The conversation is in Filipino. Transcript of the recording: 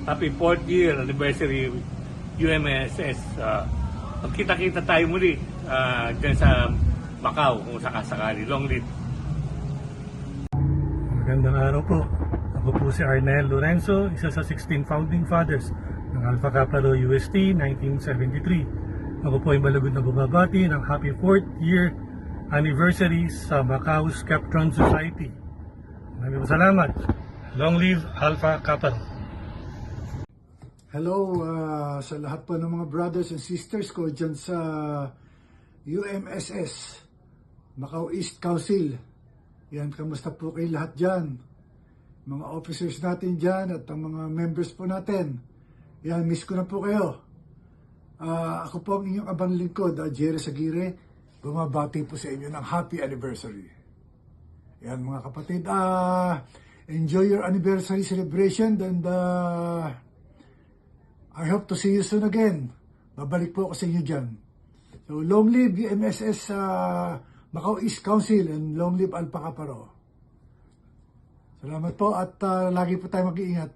happy 4th year anniversary UMSS. Magkita-kita tayo muli dyan sa Macau kung sakasakali. Long live. Magandang araw po. Ako po si Arnel Lorenzo, isa sa 16 founding fathers ng Alpha Kappa Rho UST 1973. Ako po ay malugod na bumabati ng happy 4th year anniversary sa Macau Skeptron Society. Maraming salamat. Long live Alpha Kappa Rho. Hello sa lahat po ng mga brothers and sisters ko dyan sa UMSS, Macau East Council. Yan, kamusta po kayo lahat dyan? Mga officers natin dyan at ang mga members po natin. Yan, miss ko na po kayo. Ako po ang inyong abang lingkod, Jerry Saguire. Bumabati po sa inyo ng happy anniversary. Yan mga kapatid, enjoy your anniversary celebration and I hope to see you soon again. Babalik po ako sa inyo dyan. So long live UMSS Macau East Council and long live Alpha Kappa Rho. Salamat po at lagi po tayo mag-iingat.